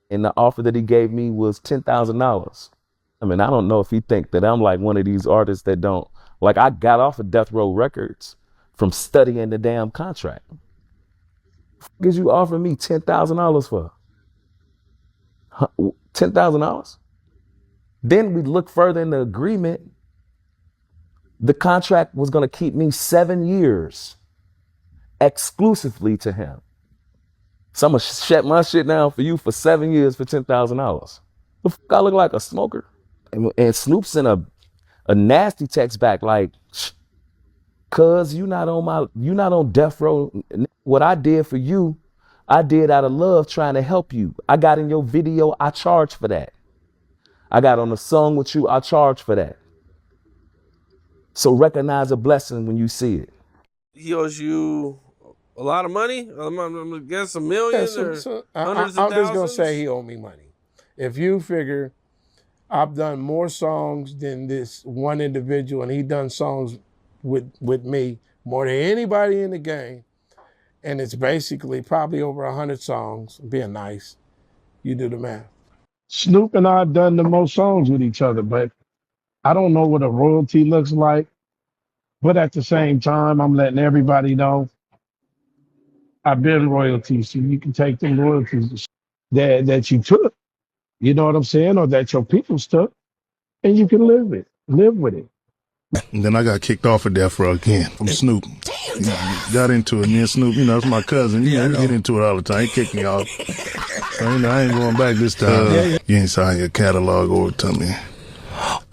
And the offer that he gave me was $10,000. I mean, I don't know if he think that I'm like one of these artists that don't, like, I got off of Death Row Records from studying the damn contract. Because you offer me $10,000 for? $10,000? Then we look further in the agreement. The contract was going to keep me 7 years exclusively to him. So I'm going to shut my shit down for you for 7 years for $10,000. The fuck I look like a smoker? And Snoop sent a nasty text back like, cuz you not on death row. What I did for you, I did out of love trying to help you. I got in your video, I charged for that. I got on a song with you, I charged for that. So recognize a blessing when you see it. He owes you a lot of money? I'm gonna guess $1 million or hundreds of I'm just gonna thousands? say he owed me money. If you figure I've done more songs than this one individual, and he done songs with me more than anybody in the game, and it's basically probably over 100 songs, being nice, you do the math. Snoop and I have done the most songs with each other, but I don't know what a royalty looks like. But at the same time, I'm letting everybody know I've been royalties, so you can take them royalties that you took, you know what I'm saying, or that your peoples took, and you can live with it. And then I got kicked off of Death Row again from Snoop. Got into it. Me and Snoop, that's my cousin. We get into it all the time. He kicked me off. So, I ain't going back this time. You ain't sign your catalog over to me.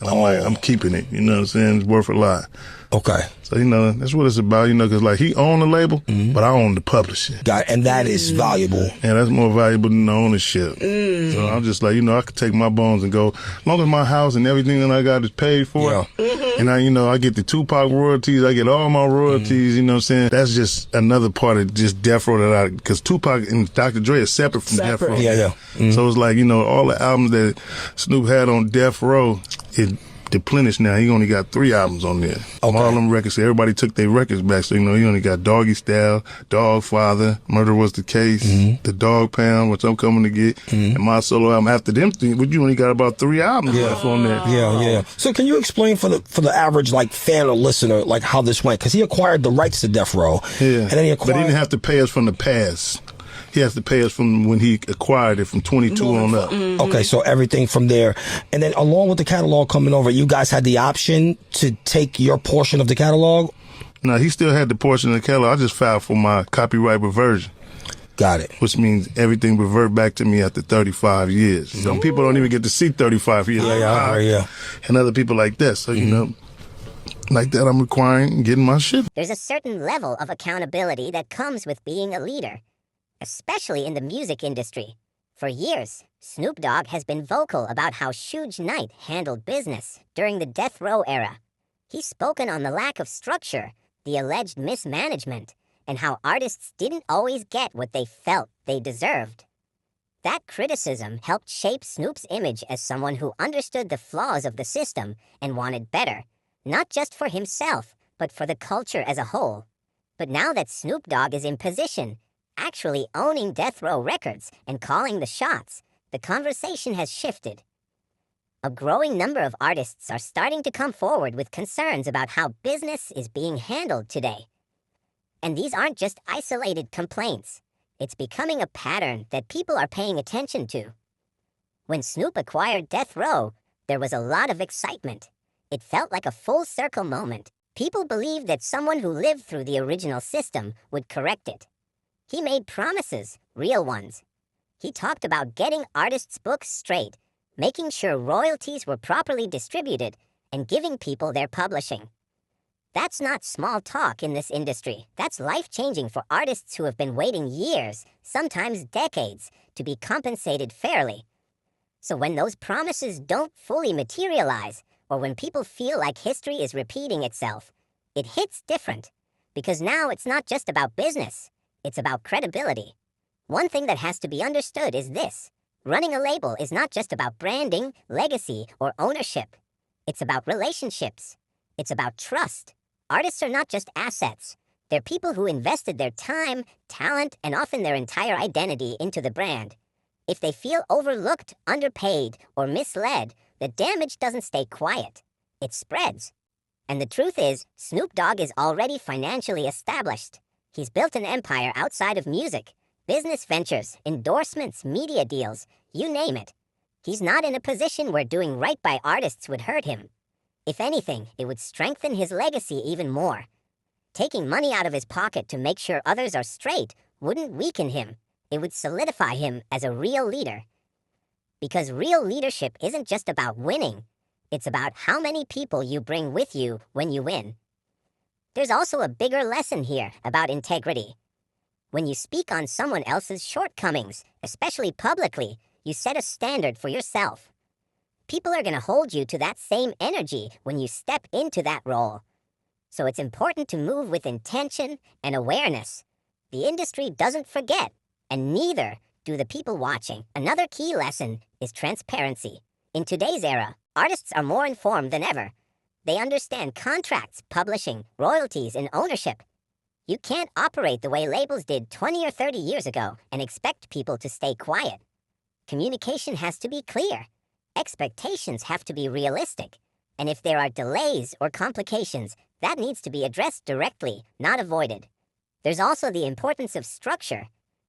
And I'm like, I'm keeping it. You know what I'm saying? It's worth a lot. Okay. So, that's what it's about, because like he owned the label, but I own the publishing. And that is valuable. Yeah, that's more valuable than the ownership. So I'm just like, I could take my bones and go, as long as my house and everything that I got is paid for, and I get the Tupac royalties, I get all my royalties, you know what I'm saying? That's just another part of just Death Row because Tupac and Dr. Dre are separate from Death Row. Yeah. So it's like, all the albums that Snoop had on Death Row, it deplenished now. He only got 3 albums on there. All them records, everybody took their records back. So, he only got Doggy Style, Dog Father, Murder Was the Case, The Dog Pound, which I'm coming to get, and my solo album. After them, but you only got about 3 albums left on there. Yeah. So can you explain for the average fan or listener how this went? Because he acquired the rights to Death Row. Yeah. And then he acquired. But he didn't have to pay us from the past. He has to pay us from when he acquired it from 22 on up. Okay, so everything from there. And then along with the catalog coming over, you guys had the option to take your portion of the catalog? No, he still had the portion of the catalog. I just filed for my copyright reversion. Got it. Which means everything revert back to me after 35 years. Some people don't even get to see 35 years. Yeah. And other people like that. So, like that, I'm requiring getting my shit. There's a certain level of accountability that comes with being a leader, especially in the music industry. For years, Snoop Dogg has been vocal about how Suge Knight handled business during the Death Row era. He's spoken on the lack of structure, the alleged mismanagement, and how artists didn't always get what they felt they deserved. That criticism helped shape Snoop's image as someone who understood the flaws of the system and wanted better, not just for himself, but for the culture as a whole. But now that Snoop Dogg is in position, actually owning Death Row Records and calling the shots, the conversation has shifted. A growing number of artists are starting to come forward with concerns about how business is being handled today. And these aren't just isolated complaints. It's becoming a pattern that people are paying attention to. When Snoop acquired Death Row, there was a lot of excitement. It felt like a full-circle moment. People believed that someone who lived through the original system would correct it. He made promises, real ones. He talked about getting artists' books straight, making sure royalties were properly distributed, and giving people their publishing. That's not small talk in this industry. That's life-changing for artists who have been waiting years, sometimes decades, to be compensated fairly. So when those promises don't fully materialize, or when people feel like history is repeating itself, it hits different. Because now it's not just about business. It's about credibility. One thing that has to be understood is this. Running a label is not just about branding, legacy, or ownership. It's about relationships. It's about trust. Artists are not just assets. They're people who invested their time, talent, and often their entire identity into the brand. If they feel overlooked, underpaid, or misled, the damage doesn't stay quiet. It spreads. And the truth is, Snoop Dogg is already financially established. He's built an empire outside of music. Business ventures, endorsements, media deals, you name it. He's not in a position where doing right by artists would hurt him. If anything, it would strengthen his legacy even more. Taking money out of his pocket to make sure others are straight wouldn't weaken him. It would solidify him as a real leader. Because real leadership isn't just about winning. It's about how many people you bring with you when you win. There's also a bigger lesson here about integrity. When you speak on someone else's shortcomings, especially publicly, you set a standard for yourself. People are going to hold you to that same energy when you step into that role. So it's important to move with intention and awareness. The industry doesn't forget, and neither do the people watching. Another key lesson is transparency. In today's era, artists are more informed than ever. They understand contracts, publishing, royalties, and ownership. You can't operate the way labels did 20 or 30 years ago and expect people to stay quiet. Communication has to be clear. Expectations have to be realistic. And if there are delays or complications, that needs to be addressed directly, not avoided. There's also the importance of structure.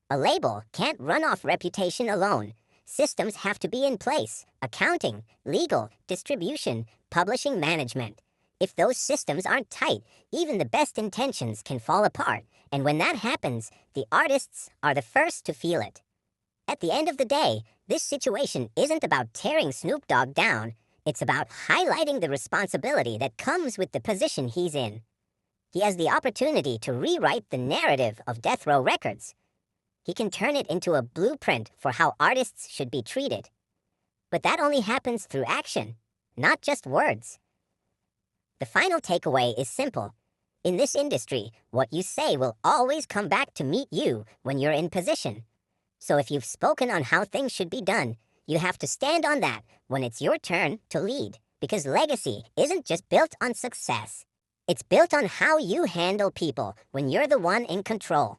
A label can't run off reputation alone. Systems have to be in place: accounting, legal, distribution, publishing management. If those systems aren't tight, even the best intentions can fall apart. And when that happens, the artists are the first to feel it. At the end of the day, this situation isn't about tearing Snoop Dogg down. It's about highlighting the responsibility that comes with the position he's in. He has the opportunity to rewrite the narrative of Death Row Records. He can turn it into a blueprint for how artists should be treated. But that only happens through action, not just words. The final takeaway is simple. In this industry, what you say will always come back to meet you when you're in position. So if you've spoken on how things should be done, you have to stand on that when it's your turn to lead. Because legacy isn't just built on success. It's built on how you handle people when you're the one in control.